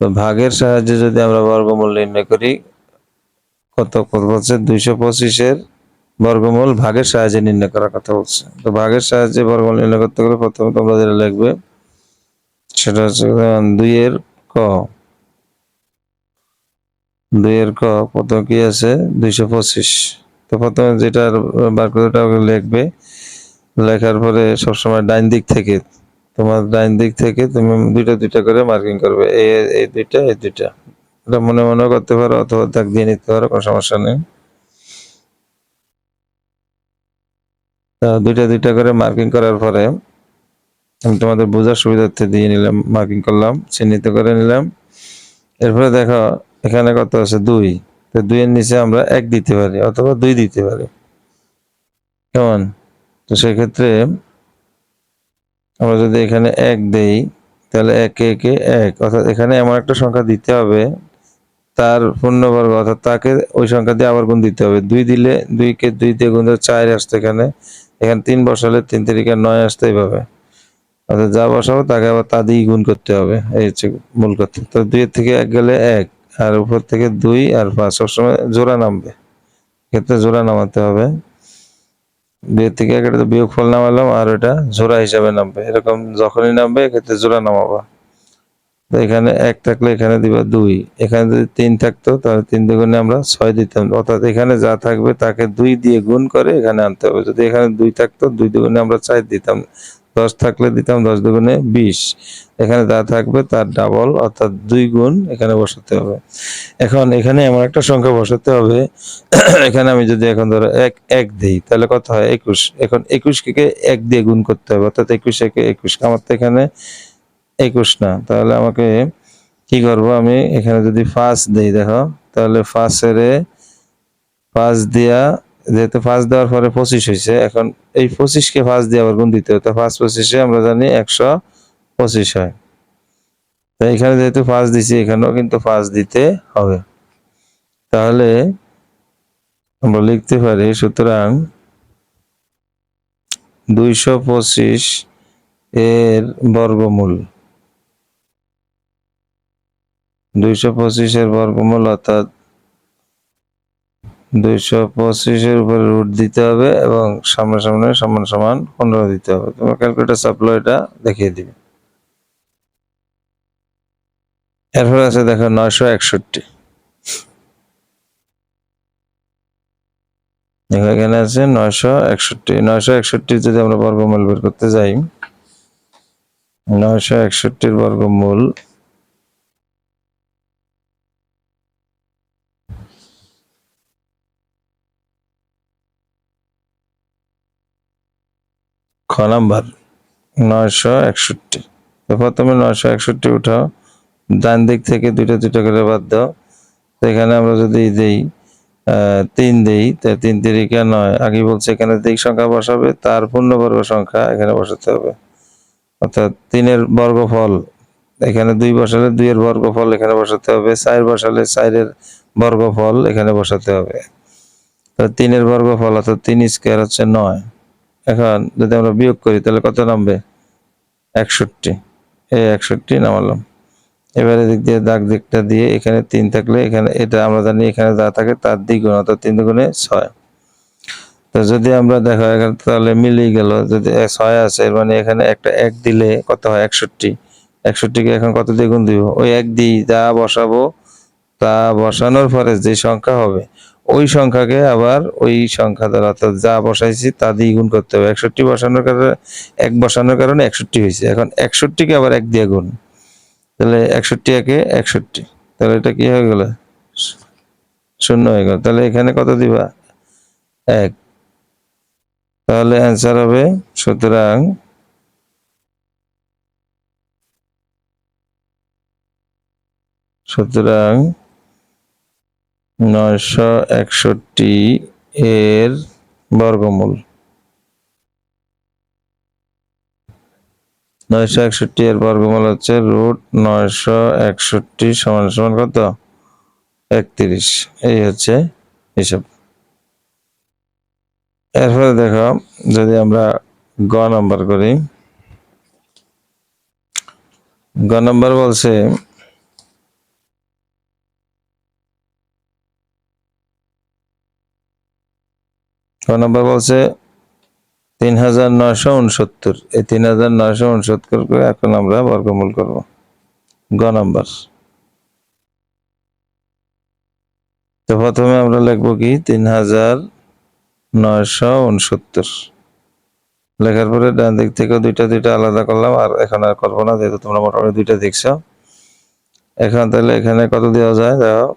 তো ভাগের সাহায্যে যদি আমরা বর্গমূল নির্ণয় করি, কত বলছে 225 বর্গমূল ভাগের সাহায্যে নির্ণয় করার কথা বলছে। তো ভাগের সাহায্যে বর্গমূল নির্ণয় করতে গেলে প্রথমে তোমরা যেটা লিখবে সেটা হচ্ছে 2 এর ক প্রথম কি আছে 225। তো প্রথমে যেটা বার করে ওটা লিখবে, লেখার পরে সবসময় ডাইন দিক থেকে তোমার ডাইন দিক থেকে তুমি দুইটা করে মার্কিং করবে, এই দুইটা এই দুইটা। এটা মনে মনে করতে পারো অথবা দাগ দিয়ে নিতে পারো, কোনো সমস্যা নেই। দুইটা করে মার্কিং করার পরে আমি তোমাদের বোঝার সুবিধার্থে দিয়ে নিলাম, মার্কিং করলাম, চিহ্নিত করে নিলাম। এরপরে দেখো এখানে কত আছে 2, তো 2 এর নিচে আমরা 1 দিতে পারি অথবা 2 দিতে পারি, কেমন? তো সেক্ষেত্রে আমরা যদি এখানে 1 দেই তাহলে 1 একে 1, অর্থাৎ এখানে এমন একটা সংখ্যা দিতে হবে তার পূর্ণবর্গ, অর্থাৎ তাকে ওই সংখ্যা দিয়ে আবার গুণ দিতে হবে। 2 দিলে 2 কে 2 দিয়ে গুণ দিলে 4 আসতো, এখানে 3 বসালে 3 তিরিকে 9 আসতো এইভাবে। অর্থাৎ যা বসাবো তাকে আবার তা দিয়ে গুণ করতে হবে, এই হচ্ছে মূল কথা। তো 2 এর থেকে 1 গেলে 1, আর উপর থেকে 2 আর 5 সবসময় জোড়া নামবে, ক্ষেত্রে জোড়া নামাতে হবে। 2 এর থেকে 1 এটা তো বিয়োগফল নামালাম, আর ওটা জোড়া হিসাবে নামবে, এরকম যখনই নামবে এক্ষেত্রে জোড়া নামাবা। তো এখানে 1 থাকলে এখানে দিবা 2, এখানে যদি 3 থাকতো তাহলে 3 দুগুণে আমরা 6 দিতাম, অর্থাৎ এখানে যা থাকবে তাকে 2 দিয়ে গুণ করে এখানে আনতে হবে। যদি এখানে 2 থাকতো 2 দুগুণে আমরা 4 দিতাম, 10 থাকলে দিতাম 10 দুগুণে 20, এখানে যা থাকবে তার ডাবল অর্থাৎ 2 গুণ এখানে বসাতে হবে। এখন এখানে এমন একটা সংখ্যা বসাতে হবে এখানে আমি যদি এখন ধরো 1 দিই তাহলে কত হয় 21, এখন 21 কে 1 দিয়ে গুণ করতে হবে, অর্থাৎ 21 একে 21, আমার তো এখানে 21 না, তাহলে আমাকে কি করব, আমি এখানে যদি 5 দেই দেখো তাহলে 5 এর 5 দিয়া, যেহেতু 5 দেওয়ার পরে 25 হয়েছে, এখন এই 25 কে 5 দিয়ে আবার গুণ দিতে হবে, তো 5 25 আমরা জানি 125 হয়। তো এখানে যেহেতু 5 দিছি এখানেও কিন্তু 5 দিতে হবে, তাহলে আমরা লিখতে পারি সুতরাং 225 এর বর্গমূল, 225 এর বর্গমূল অর্থাৎ 225 এর উপরে রুট দিতে হবে এবং সামনে সামনে সমান সমান 15 দিতে হবে। তোমার ক্যালকুলেটর চাপলো এটা দেখিয়ে দিবে। এরপর আছে দেখো 961, এখানে আছে 961। 961 যদি আমরা বর্গমূল বের করতে যাই, 961 বর্গমূল খ নাম্বার 961। তো প্রথমে 961 উঠাও, ডান দিক থেকে দুইটা করে বাদ দাও। তো এখানে আমরা যদি দেই 3 দেই, তাই 3 তিরিকা 9, আগে বলছে এখানে দিক সংখ্যা বসাবে তার পূর্ণবর্গ সংখ্যা এখানে বসাতে হবে, অর্থাৎ 3 এর বর্গফল এখানে 2 বসালে 2 এর বর্গফল এখানে বসাতে হবে, 4 বসালে 4 এর বর্গফল এখানে বসাতে হবে। তো 3 এর বর্গফল অর্থাৎ 3 স্কয়ার হচ্ছে 9। এখন যদি আমরা বিয়োগ করি তাহলে কত নামবে 61, এই 61 নামালাম। এবারে দিক দিয়ে দাগ দিকটা দিয়ে এখানে 3 থাকলে এখানে এটা আমরা জানি এখানে যা থাকে তার দ্বিগুণ অর্থাৎ 3 দুগুণে 6। তো যদি আমরা দেখো এখানে তাহলে মিলেই গেল, যদি 6 আছে মানে এখানে একটা 1 দিলে কত হয় 61, 61 কে এখন কত দিয়ে গুণ দিব, ওই 1 দিয়ে যা বসাবো তা বসানোর পরে যে সংখ্যা হবে ওই সংখ্যাকে আবার ওই সংখ্যা দ্বারা অর্থাৎ যা বসাইছি তা দিয়ে গুণ করতে হবে। 61 বসানোর কারণে 1 বসানোর কারণে 61 হয়েছে, এখন 61 কে আবার 1 দিয়ে গুণ, তাহলে 61 একে 61, তাহলে এটা কি হয়ে গেল 0 হয়ে গেল। তাহলে এখানে কত দিবা 1, তাহলে অ্যান্সার হবে সুতরাং সুতরাং 961 এর বর্গমূল, 961 এর বর্গমূল হচ্ছে √961 সমান সমান কত 31, এই হচ্ছে হিসাব। এরপরে দেখো যদি আমরা গ নাম্বার করি, গ নাম্বার বলছে ক নাম্বার বলছে 3969, এই 3969 করে এখন আমরা বর্গমূল করব। গ নাম্বার, তো প্রথমে আমরা লিখবো কি 3969, লেখার পরে ডান দিক থেকে দুইটা দুইটা আলাদা করলাম, আর এখন আর করবো না, যেহেতু তোমরা মোটামুটি দুইটা দেখছো। এখন তাহলে এখানে কত দেওয়া যায়, দেখো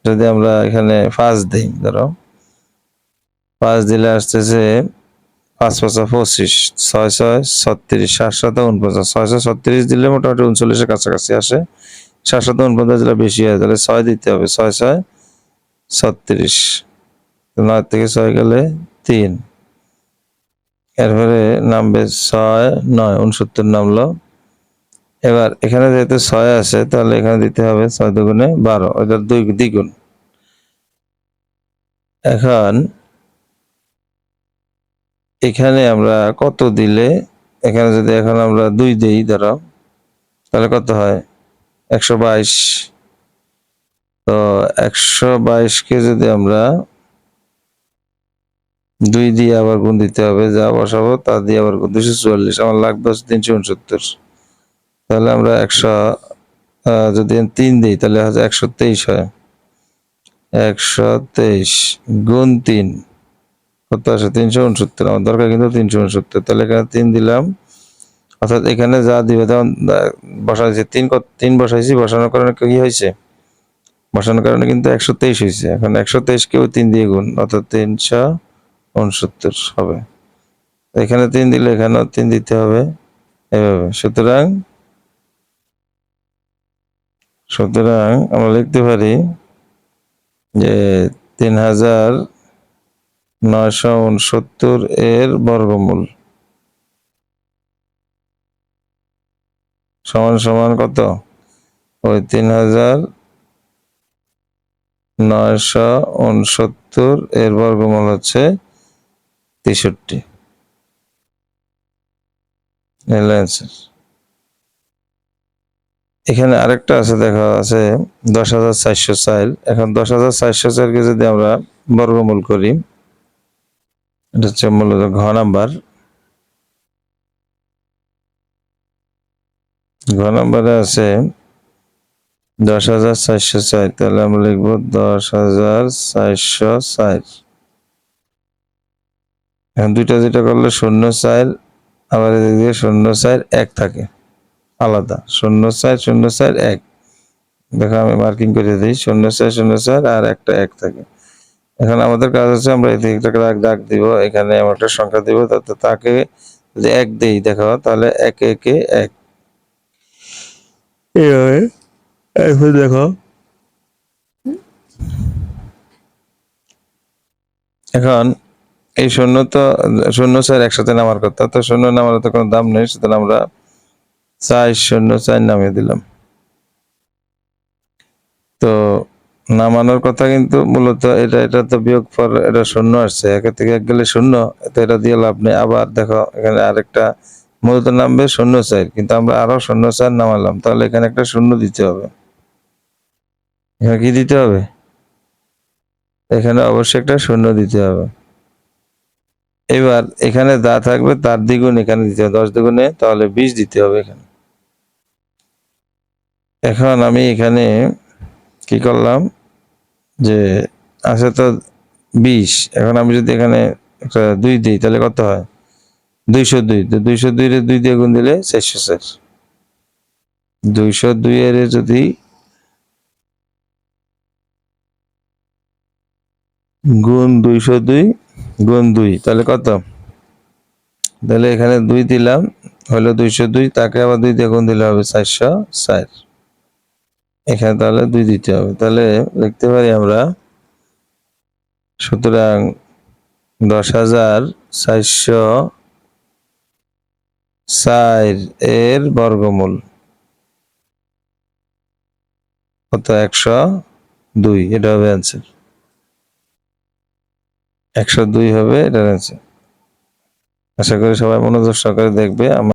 যদি আমরা এখানে 5 দিই, ধরো 5 দিলে আসতেছে 5 5 25, 6 6 36, 7 7 49, 6 6 36 দিলে মোটামুটি 39-এর কাছাকাছি আসে, 7 7 49 দিলে বেশি হয়, তাহলে 6 দিতে হবে, 6 6 36, 9 থেকে 6 গেলে 3, এরপরে নামবে 6 9 69 নামলো। এবার এখানে যেহেতু 6 আছে তাহলে এখানে দিতে হবে 6 দুগুণে 12, ওইটার 2 দ্বিগুণ। এখন এখানে আমরা কত দিলে, এখানে যদি এখন আমরা 2 দেই ধরো, তাহলে কত হয় 122। তো 122 কে যদি আমরা 2 দিয়ে আবার গুণ দিতে হবে, যা বসাবো তা দিয়ে আবার গুণ, 244, আমার লাগবে 369, তাহলে আমরা 100 যদি 3 দিই তাহলে 123 হয়, 123 গুণ 3 কত আসে 369, আমার দরকার কিন্তু 369, তাহলে এখানে 3 দিলাম, অর্থাৎ এখানে যা দিবে তখন বসাইছি 3 বসাইছি, বসানোর কারণে কি হয়েছে, বসানোর কারণে কিন্তু 123 হয়েছে। এখন 123 কেও 3 দিয়ে গুণ, অর্থাৎ 369 হবে। এখানে 3 দিলে এখানেও 3 দিতে হবে, এভাবে। সুতরাং আমরা লিখতে পারি যে 3969 এর বর্গমূল সমান সমান কত, ওই 3969 এর বর্গমূল হচ্ছে 63, অ্যান্সার। এখানে আরেকটা আছে, দেখা আছে 10,404। এখন 10,404 কে যদি আমরা বর্গমূল করি, এটা হচ্ছে মূলত ঘ নাম্বার। ঘ নাম্বারে আছে 10,404, তাহলে আমরা লিখবো 10,404। এখন দুইটা যেটা করলে 0 4, আবার এদিকে 0 4 1 থাকে আলাদা, 0 4 0 4 1। দেখো আমি মার্কিং করে দিই, 0 4 0 4 আর একটা 1 থাকে। এখন আমাদের কাজ হচ্ছে আমরা এই দিকটাকে দাগ দিব, এখানে আমরা একটা সংখ্যা দিব, তাকে যদি 1 দেই, দেখো তাহলে 1 1 1, এইভাবে। এখন দেখো, এখন এই 0 তো 0 4 একসাথে নামার কথা, তো 0 নামার তো কোনো দাম নেই, সুতরাং আমরা 4 0 4 নামিয়ে দিলাম। তো নামানোর কথা কিন্তু মূলত এটা তো বিয়োগফল, এটা 0 আসছে, 1 থেকে 1 গেলে 0, তো এটা দিয়ে লাভ নেই। আবার দেখো এখানে আরেকটা মূলত নামবে 0 4, কিন্তু আমরা আরো 0 4 নামালাম, তাহলে এখানে একটা 0 দিতে হবে। এখানে কি দিতে হবে, এখানে অবশ্যই একটা 0 দিতে হবে। এবার এখানে যা থাকবে তার দ্বিগুণ এখানে দিতে হবে, 10 দ্বিগুণে তাহলে 20 দিতে হবে এখানে। এখন আমি এখানে কি করলাম, যে আছে তো 20, এখন আমি যদি এখানে একটা 2 দিই তাহলে কত হয় 202, তো 202 এর 2 দিয়ে গুণ দিলে 404, 202 এর যদি গুণ 202 গুণ 2 তাহলে কত, তাহলে এখানে 2 দিলাম হলো 202, তাকে আবার 2 দিয়ে গুণ দিলে হবে 404, এখানে তাহলে 2 দিতে হবে। তাহলে লিখতে পারি আমরা, সুতরাং 10,404 এর বর্গমূল কত, 102, এটা হবে অ্যান্সার, 102 হবে এটার অ্যান্সার। আশা করি সবাই মনোযোগ সহকারে দেখবে।